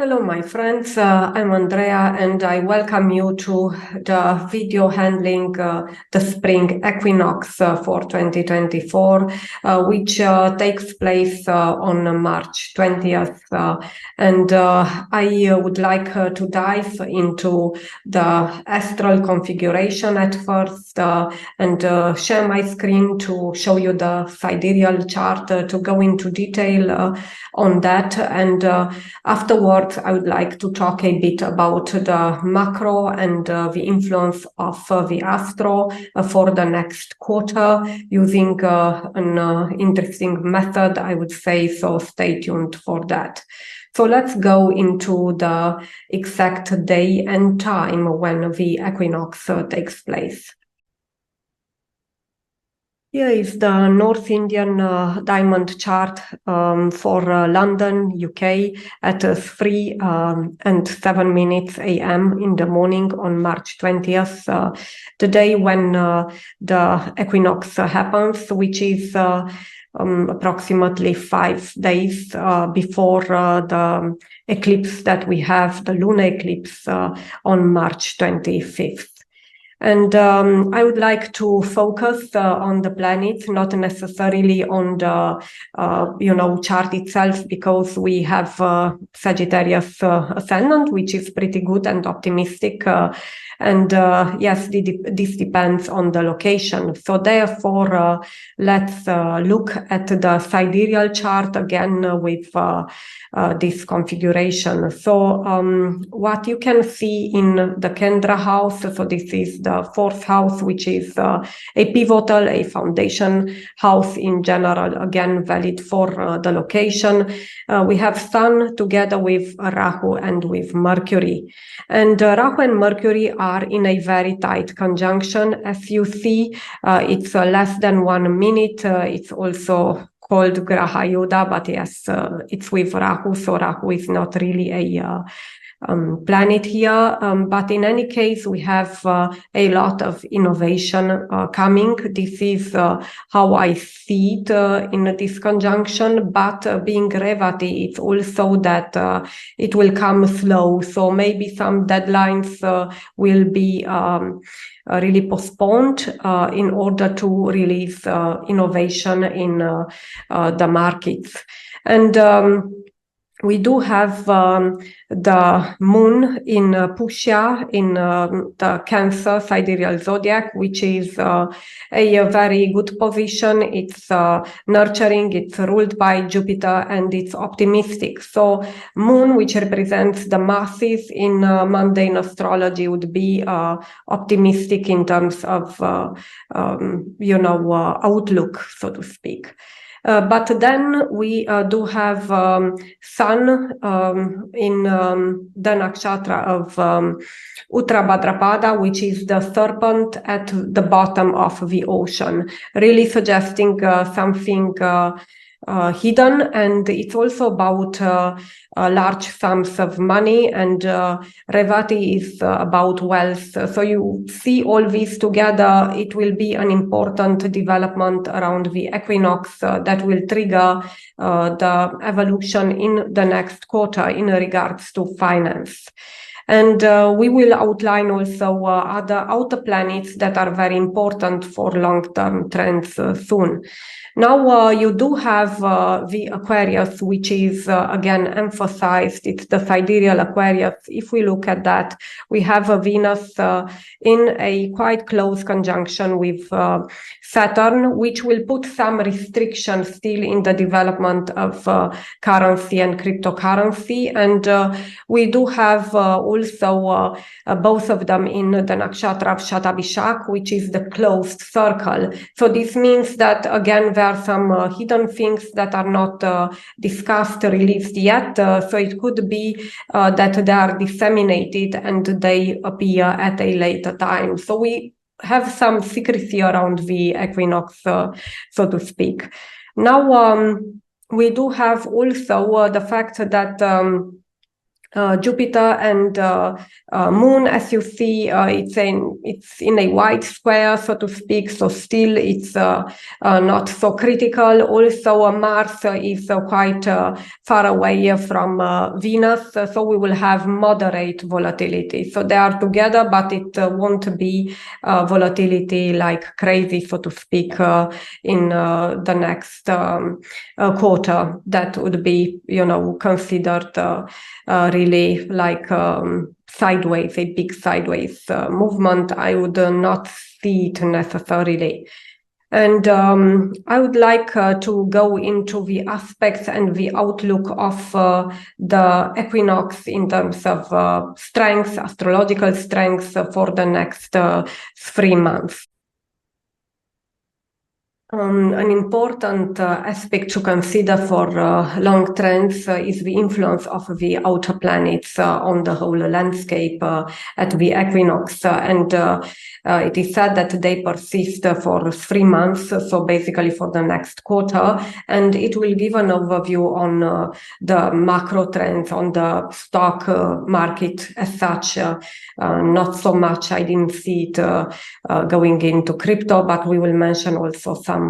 Hello, my friends. I'm Andrea, and I welcome you to the video handling the Spring Equinox for 2024, which takes place on March 20th. And I would like to dive into the astral configuration at first and share my screen to show you the sidereal chart to go into detail on that. And afterwards, I would like to talk a bit about the macro and the influence of the astro for the next quarter using an interesting method, I would say, so stay tuned for that. So let's go into the exact day and time when the equinox takes place. Here is the North Indian diamond chart for London, UK at 3 and 7 minutes a.m. in the morning on March 20th, the day when the equinox happens, which is approximately 5 days before the eclipse that we have, the lunar eclipse on March 25th. And I would like to focus on the planets, not necessarily on the, chart itself, because we have Sagittarius ascendant, which is pretty good and optimistic. Yes, this depends on the location. So therefore, let's look at the sidereal chart again with this configuration. So what you can see in the Kendra house, so this is the fourth house, which is a pivotal, a foundation house in general, again, valid for the location. We have Sun together with Rahu and with Mercury. And Rahu and Mercury are in a very tight conjunction. As you see, it's less than 1 minute. It's also called Graha Yuddha, but yes, it's with Rahu, so Rahu is not really a planet here. But in any case, we have a lot of innovation coming. This is how I see it in this conjunction, but being Revati, it's also that it will come slow. So maybe some deadlines will be really postponed in order to release innovation in the markets. And we do have the moon in Pushya in the Cancer sidereal zodiac, which is a very good position. It's nurturing, it's ruled by Jupiter, and it's optimistic. So moon, which represents the masses in mundane astrology, would be optimistic in terms of, outlook, so to speak. But then we do have Sun in the nakshatra of Uttar Bhadrapada, which is the serpent at the bottom of the ocean, really suggesting something hidden, and it's also about large sums of money, and Revati is about wealth. So you see all these together, it will be an important development around the equinox that will trigger the evolution in the next quarter in regards to finance. And we will outline also other outer planets that are very important for long-term trends soon. Now you do have the Aquarius, which is again emphasized. It's the sidereal Aquarius. If we look at that, we have a Venus in a quite close conjunction with Saturn, which will put some restrictions still in the development of currency and cryptocurrency. And we do have also both of them in the nakshatra of Shatabhishak, which is the closed circle. So this means that, again, there are some hidden things that are not discussed, released yet. So it could be that they are disseminated and they appear at a later time. So we have some secrecy around the equinox, so to speak. Now, we do have also the fact that Jupiter and Moon, as you see, it's in a white square, so to speak. So still, it's not so critical. Also, Mars is quite far away from Venus, so we will have moderate volatility. So they are together, but it won't be volatility like crazy, so to speak, in the next quarter. That would be, considered really like sideways, a big sideways movement. I would not see it necessarily. And I would like to go into the aspects and the outlook of the equinox in terms of strength, astrological strength for the next 3 months. An important aspect to consider for long trends is the influence of the outer planets on the whole landscape at the equinox. And it is said that they persist for 3 months, so basically for the next quarter. And it will give an overview on the macro trends on the stock market as such. Not so much, I didn't see it going into crypto, but we will mention also some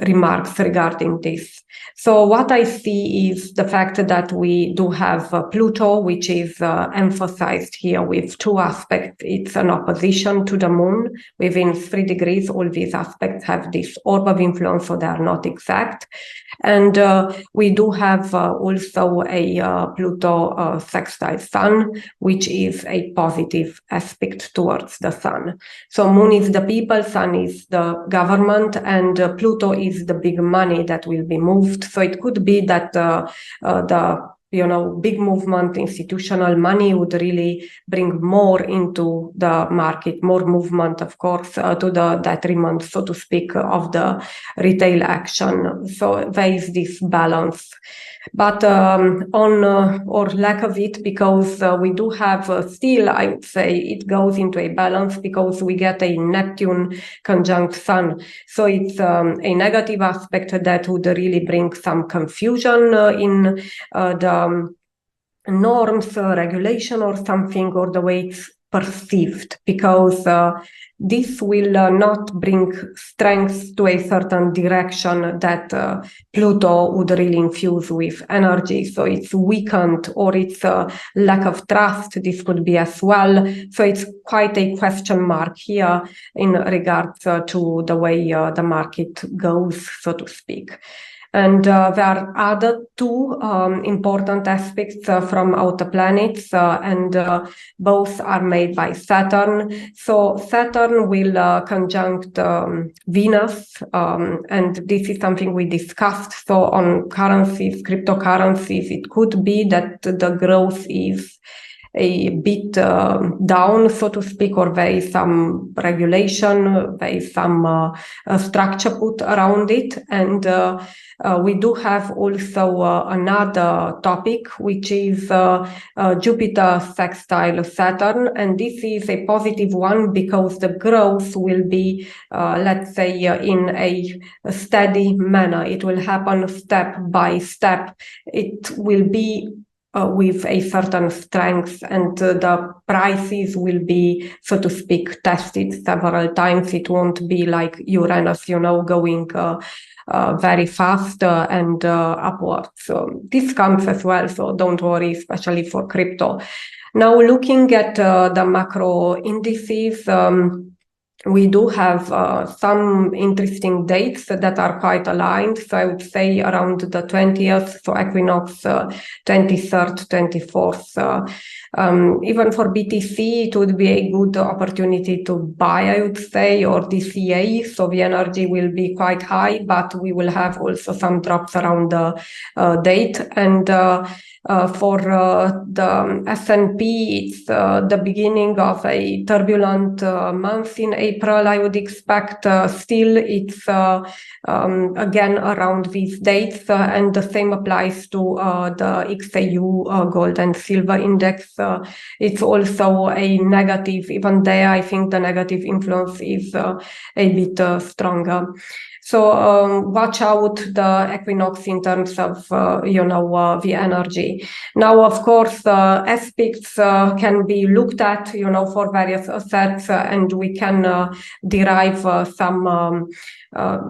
remarks regarding this. So what I see is the fact that we do have Pluto, which is emphasized here with 2 aspects. It's an opposition to the moon within 3 degrees. All these aspects have this orb of influence, so they are not exact. And we do have also a Pluto sextile Sun, which is a positive aspect towards the Sun. So moon is the people, Sun is the government, and Pluto is the big money that will be moved. So it could be that the big movement, institutional money would really bring more into the market, more movement, of course, to the detriment, so to speak, of the retail action. So there is this balance. But on or lack of it, because we do have still, I would say, it goes into a balance because we get a Neptune conjunct Sun. So it's a negative aspect that would really bring some confusion in the norms, regulation or something, or the way it's perceived, because this will not bring strength to a certain direction that Pluto would really infuse with energy. So it's weakened, or it's a lack of trust. This could be as well. So it's quite a question mark here in regards to the way the market goes, so to speak. And there are other 2 important aspects from outer planets, and both are made by Saturn. So Saturn will conjunct Venus, and this is something we discussed. So on currencies, cryptocurrencies, it could be that the growth is a bit down, so to speak, or there is some regulation, there is some structure put around it. And we do have also another topic, which is Jupiter sextile Saturn. And this is a positive one because the growth will be, let's say, in a steady manner. It will happen step by step. It will be with a certain strength, and the prices will be, so to speak, tested several times. It won't be like Uranus, going very fast and upwards. So this comes as well, so don't worry, especially for crypto. Now, looking at the macro indices, we do have some interesting dates that are quite aligned. So I would say around the 20th, so equinox 23rd, 24th. Even for BTC, it would be a good opportunity to buy, I would say, or DCA. So the energy will be quite high, but we will have also some drops around the date. And for the S&P, it's the beginning of a turbulent month in April, I would expect. Still, it's again around these dates, and the same applies to the XAU gold and silver index. It's also a negative. Even there, I think the negative influence is a bit stronger. So watch out the equinox in terms of, the energy. Now, of course, aspects can be looked at, for various assets, and we can derive some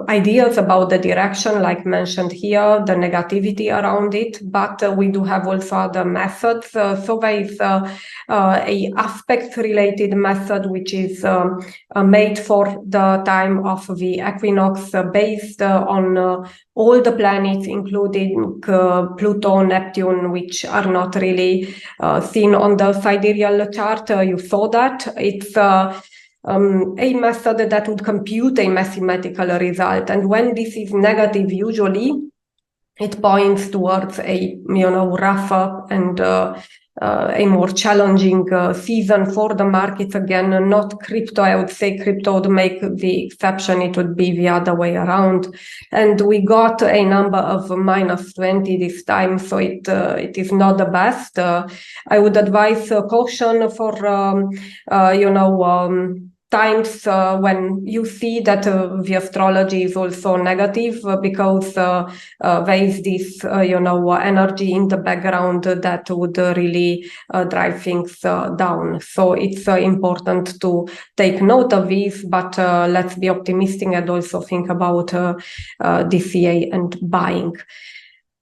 ideas about the direction, like mentioned here, the negativity around it. But we do have also other methods. So there is a aspect-related method, which is made for the time of the equinox, based on all the planets, including Pluto, Neptune, which are not really seen on the sidereal chart. You saw that. It's a method that would compute a mathematical result. And when this is negative, usually it points towards a, rougher and a more challenging season for the markets. Again, not crypto. I would say crypto would make the exception. It would be the other way around. And we got a number of -20 this time, so it is not the best. I would advise caution for, times when you see that the astrology is also negative, because there is this, energy in the background that would really drive things down. So it's important to take note of these, but let's be optimistic and also think about DCA and buying.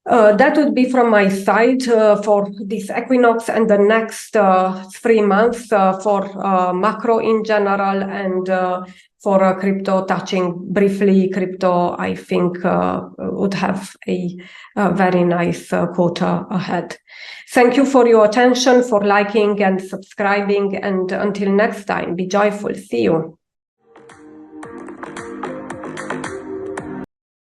That would be from my side for this equinox and the next 3 months for macro in general, and for crypto, touching briefly crypto. I think would have a very nice quarter ahead. Thank you for your attention, for liking and subscribing, and until next time, be joyful. See you.